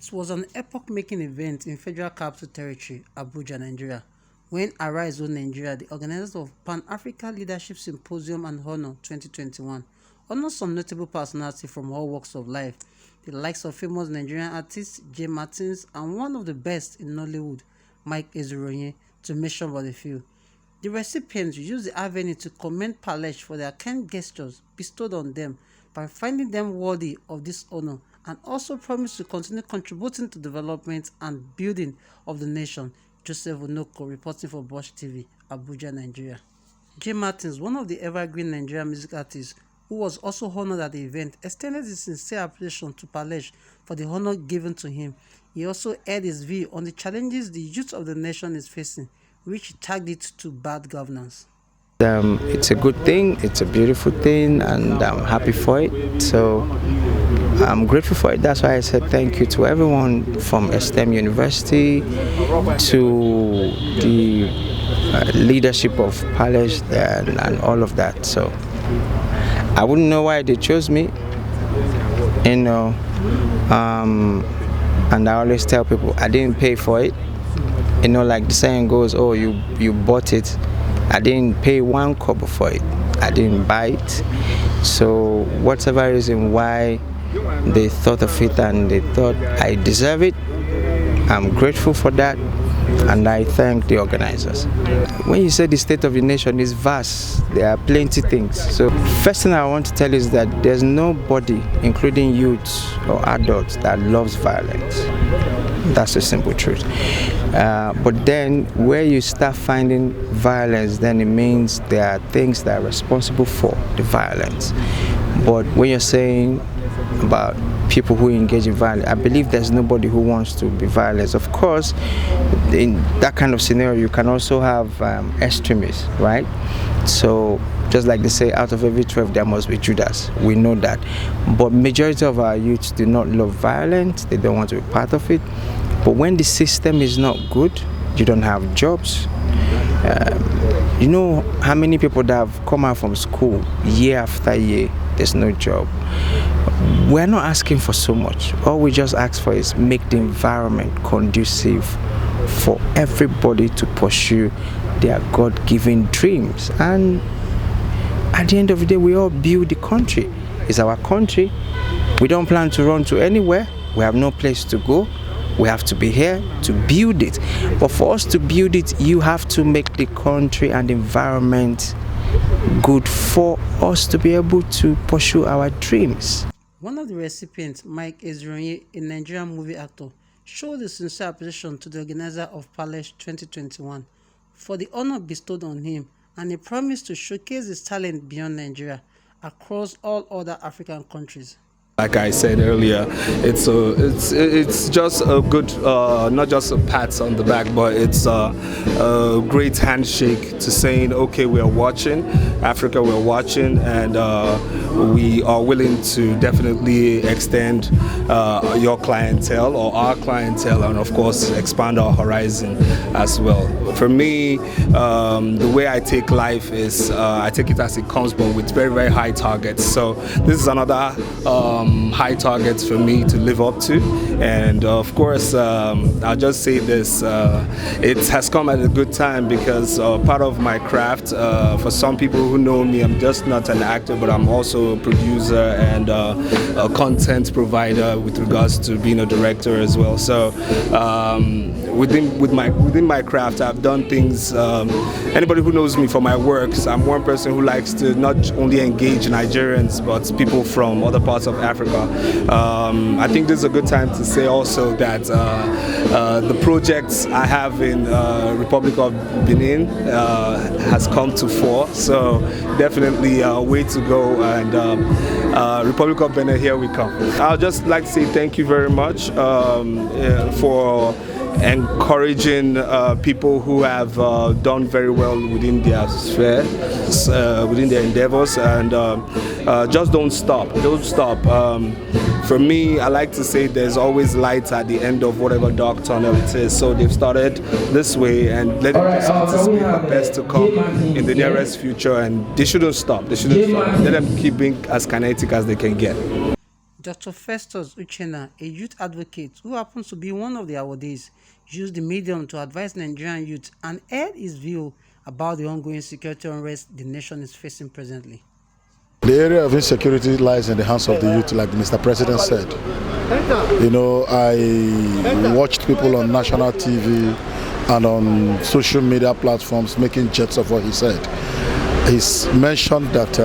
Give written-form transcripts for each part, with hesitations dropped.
It was an epoch-making event in Federal Capital Territory, Abuja, Nigeria, when Arise O Nigeria, the organizers of Pan-African Leadership Symposium and Honor 2021, honored some notable personalities from all walks of life, the likes of famous Nigerian artist J. Martins and one of the best in Nollywood, Mike Ezuronye, to mention but a few. The recipients used the avenue to commend PALESH for their kind gestures bestowed on them by finding them worthy of this honor, and also promised to continue contributing to development and building of the nation. Joseph Onoko reporting for BOJ TV, Abuja, Nigeria. J. Martins, one of the evergreen Nigerian music artists who was also honored at the event, extended his sincere appreciation to PALESH for the honor given to him. He also aired his view on the challenges the youth of the nation is facing, which he tagged it to bad governance. It's a good thing, it's a beautiful thing, and I'm happy for it. So I'm grateful for it. That's why I said thank you to everyone from STEM University to the leadership of PALESH and all of that. So I wouldn't know why they chose me, and I always tell people I didn't pay for it. Like the saying goes, oh, you bought it. I didn't pay one kobo for it. I didn't buy it. So whatever reason why they thought of it and they thought I deserve it, I'm grateful for that, and I thank the organizers. When you say the state of the nation is vast, there are plenty things. So first thing I want to tell is that there's nobody, including youths or adults, that loves violence. That's the simple truth. But then where you start finding violence, then it means there are things that are responsible for the violence. But when you're saying about people who engage in violence, I believe there's nobody who wants to be violent. Of course, in that kind of scenario, you can also have extremists, right? So just like they say, out of every 12 there must be Judas. We know that. But majority of our youths do not love violence. They don't want to be part of it. But when the system is not good, you don't have jobs. You know how many people that have come out from school year after year, there's no job. We're not asking for so much. All we just ask for is make the environment conducive for everybody to pursue their God-given dreams. And at the end of the day, we all build the country. It's our country. We don't plan to run to anywhere. We have no place to go. We have to be here to build it. But for us to build it, you have to make the country and the environment good for us to be able to pursue our dreams. One of the recipients, Mike Ezuronye, a Nigerian movie actor, showed his sincere appreciation to the organizer of PALESH 2021 for the honor bestowed on him, and he promised to showcase his talent beyond Nigeria across all other African countries. Like I said earlier, it's just a good, not just a pat on the back, but it's a great handshake to saying, okay, we are watching, Africa, we're watching, and we are willing to definitely extend your clientele or our clientele, and of course expand our horizon as well. For me, the way I take life is I take it as it comes, but with very, very high targets. So this is another high targets for me to live up to, and of course I'll just say this, it has come at a good time because part of my craft, for some people who know me, I'm just not an actor, but I'm also a producer and a content provider with regards to being a director as well. So within my craft, I've done things. Anybody who knows me for my works, I'm one person who likes to not only engage Nigerians but people from other parts of Africa. I think this is a good time to say also that the projects I have in Republic of Benin has come to fore. So definitely a way to go, and Republic of Benin, here we come. I'll just like to say thank you very much for encouraging people who have done very well within their sphere, within their endeavors, and just don't stop. For me, I like to say there's always light at the end of whatever dark tunnel it is. So they've started this way, and let them just anticipate the best to come in the nearest future, and they shouldn't stop. Let them keep being as kinetic as they can get. Dr. Festus Uchenna, a youth advocate who happens to be one of the awardees, used the medium to advise Nigerian youth and aired his view about the ongoing security unrest the nation is facing presently. The area of insecurity lies in the hands of the youth, like Mr. President said. You know, I watched people on national TV and on social media platforms making jets of what he said. He's mentioned that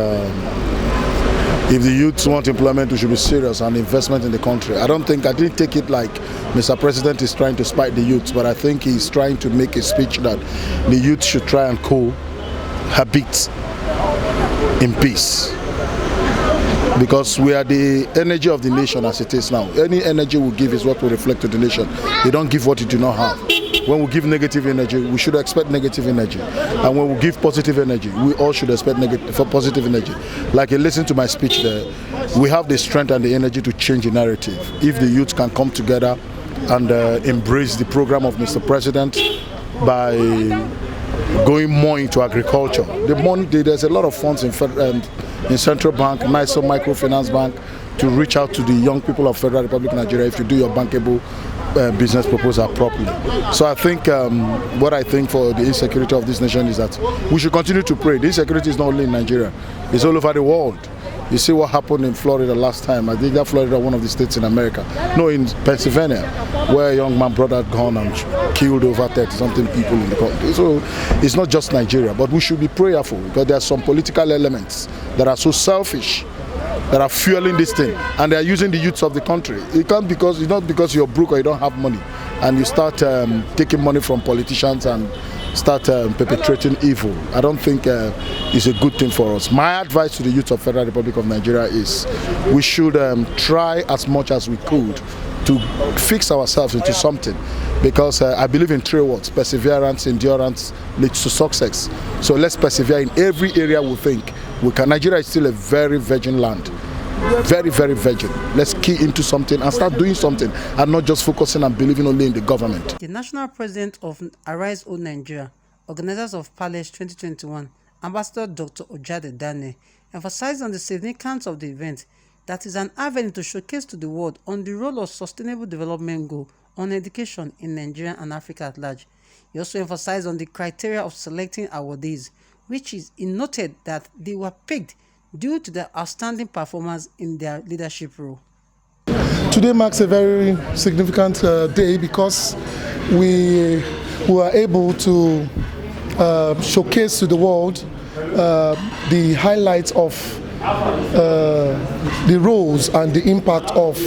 if the youth want employment, we should be serious and investment in the country. I didn't take it like Mr. President is trying to spite the youth, but I think he's trying to make a speech that the youth should try and cohabit in peace. Because we are the energy of the nation as it is now. Any energy we give is what will reflect to the nation. You don't give what you do not have. When we give negative energy, we should expect negative energy. And when we give positive energy, we all should expect positive energy. Like you listen to my speech there, we have the strength and the energy to change the narrative. If the youth can come together and embrace the program of Mr. President by going more into agriculture. There's a lot of funds in Central Bank, NISO Microfinance Bank, to reach out to the young people of Federal Republic of Nigeria if you do your bankable business proposal properly. So I think what I think for the insecurity of this nation is that we should continue to pray. The insecurity is not only in Nigeria, it's all over the world. You see what happened in Florida last time. I think that Florida, one of the states in America. No, in Pennsylvania, where a young man brought a gun and killed over 30-something people in the country. So it's not just Nigeria, but we should be prayerful because there are some political elements that are so selfish that are fueling this thing, and they are using the youths of the country. It's not because you're broke or you don't have money, and you start taking money from politicians and start perpetrating evil. I don't think it's a good thing for us. My advice to the youth of Federal Republic of Nigeria is we should try as much as we could to fix ourselves into something, because I believe in 3 words: perseverance, endurance leads to success. So let's persevere in every area we think we can. Nigeria is still a very virgin land. Very, very virgin. Let's key into something and start doing something and not just focusing and believing only in the government. The national president of Arise O Nigeria, organizers of PALESH 2021, Ambassador Dr. Ojade Dane, emphasized on the significance of the event that is an avenue to showcase to the world on the role of sustainable development goal on education in Nigeria and Africa at large. He also emphasized on the criteria of selecting awardees, which is noted that they were picked due to their outstanding performance in their leadership role. Today marks a very significant day because we were able to showcase to the world the highlights of the roles and the impact of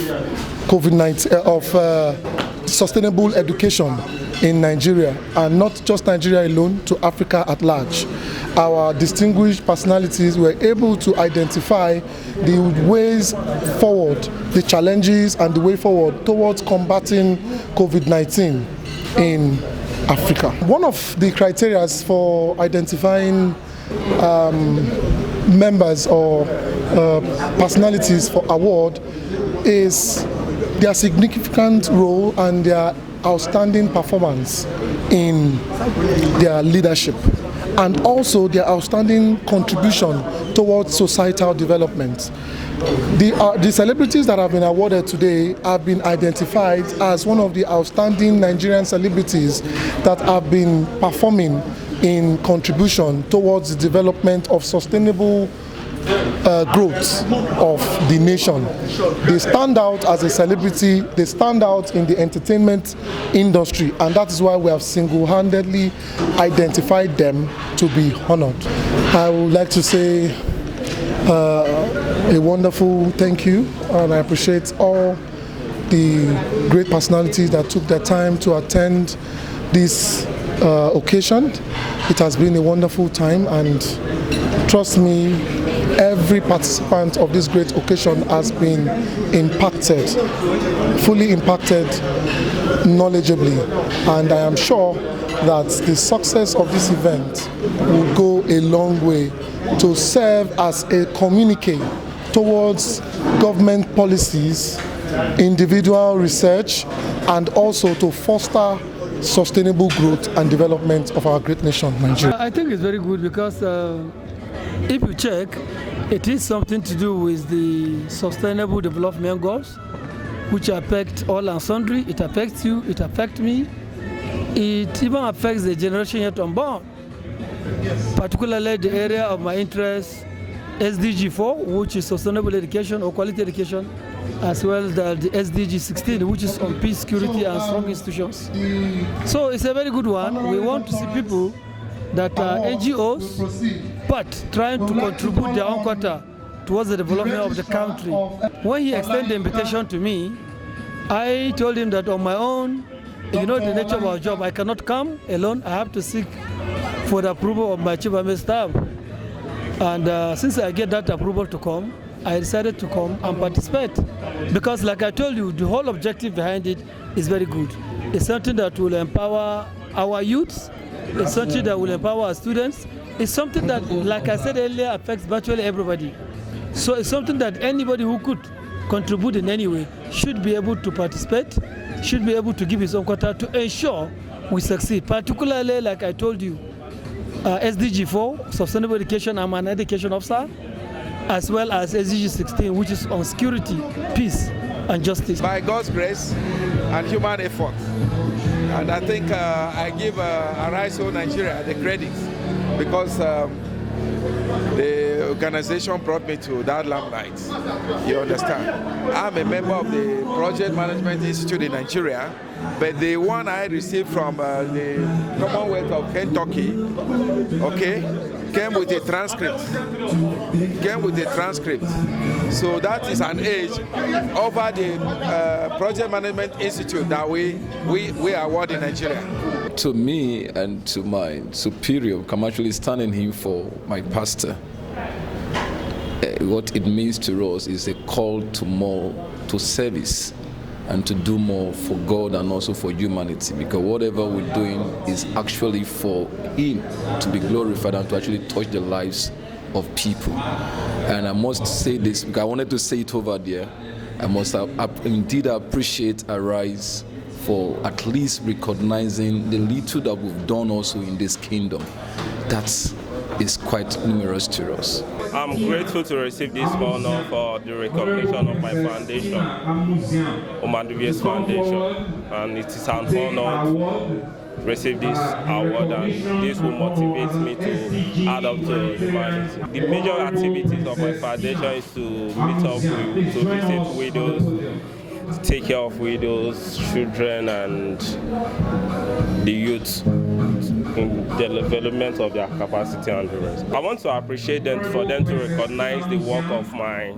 COVID-19, of sustainable education in Nigeria, and not just Nigeria alone, to Africa at large. Our distinguished personalities were able to identify the ways forward, the challenges and the way forward towards combating COVID-19 in Africa. One of the criteria for identifying members or personalities for award is their significant role and their outstanding performance in their leadership, and also their outstanding contribution towards societal development. The celebrities that have been awarded today have been identified as one of the outstanding Nigerian celebrities that have been performing in contribution towards the development of sustainable growth of the nation. They stand out as a celebrity, they stand out in the entertainment industry, and that is why we have single-handedly identified them to be honored. I would like to say a wonderful thank you, and I appreciate all the great personalities that took their time to attend this occasion. It has been a wonderful time, and trust me, every participant of this great occasion has been impacted, fully impacted knowledgeably, and I am sure that the success of this event will go a long way to serve as a communique towards government policies, individual research, and also to foster sustainable growth and development of our great nation, Nigeria. I think it's very good because if you check, It is something to do with the Sustainable Development Goals, which affect all and sundry. It affects you, it affects me. It even affects the generation yet unborn, particularly the area of my interest, SDG 4, which is sustainable education or quality education, as well as the SDG 16, which is on peace, security, and strong institutions. So it's a very good one. We want to see people that are NGOs, but trying to contribute their own quota towards the development of the country. When he extended the invitation to me, I told him that on my own, you know the nature of our job, I cannot come alone. I have to seek for the approval of my chief of staff. And since I get that approval to come, I decided to come and participate. Because like I told you, the whole objective behind it is very good. It's something that will empower our youths. It's something that will empower our students. It's something that, like I said earlier, affects virtually everybody. So it's something that anybody who could contribute in any way should be able to participate, should be able to give his own quota to ensure we succeed. Particularly, like I told you, SDG 4, Sustainable Education, I'm an education officer, as well as SDG 16, which is on security, peace, and justice. By God's grace and human effort. And I think I give Arise Nigeria the credit because the organization brought me to that limelight. You understand? I'm a member of the Project Management Institute in Nigeria, but the one I received from the Commonwealth of Kentucky, okay, came with a transcript. So that is an age over the Project Management Institute that we award in Nigeria. To me and to my superior, I'm actually standing here for my pastor. What it means to us is a call to more, to service, and to do more for God and also for humanity, because whatever we're doing is actually for Him to be glorified and to actually touch the lives of people. And I must say this, because I wanted to say it over there, I must indeed appreciate Arise for at least recognizing the little that we've done also in this kingdom. That is quite numerous to us. I'm grateful to receive this honor for the recognition of my foundation, Omanduvia's Foundation, and it is an honor to receive this award, and this will motivate me to add up to humanity. The major activities of my foundation is to meet up with, to visit widows, to take care of widows, children, and the youth in the development of their capacity and the rest. I want to appreciate them for them to recognize the work of my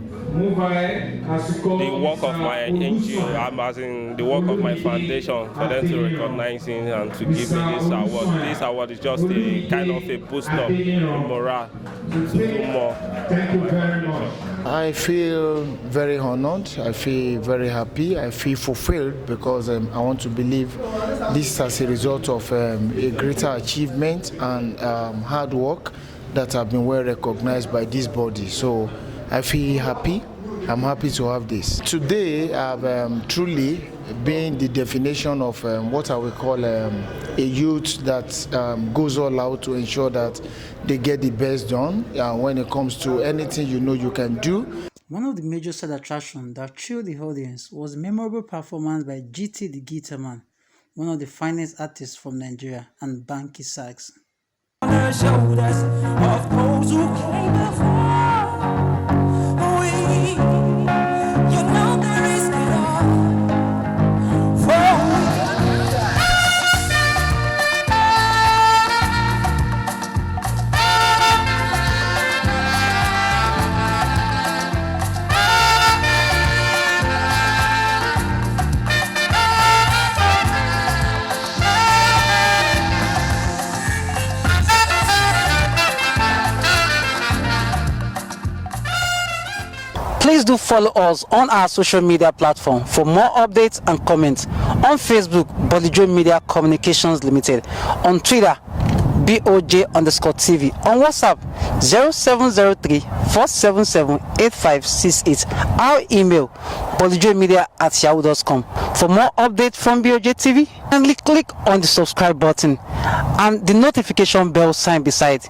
NGO, as in the work of my foundation, for them to recognize it and to give me this award. This award is just a kind of a boost up in morale to do more. Thank you very much. I feel very honored, I feel very happy, I feel fulfilled, because I want to believe this is as a result of a greater achievement and hard work that have been well recognized by this body. So I feel happy. I'm happy to have this. Today I've truly been the definition of what I would call a youth that goes all out to ensure that they get the best done when it comes to anything you can do. One of the major side attractions that thrilled the audience was a memorable performance by GT the Guitar Man, one of the finest artists from Nigeria, and Banky Sax. On the shoulders of those who came before. You know there is it all for Please do follow us on our social media platform for more updates and comments. On Facebook, BOJ Media Communications Limited. On Twitter, BOJ_TV. On WhatsApp, 0703-477-8568. Our email, BOJmedia@yahoo.com. For more updates from BOJ TV, kindly click on the subscribe button and the notification bell sign beside.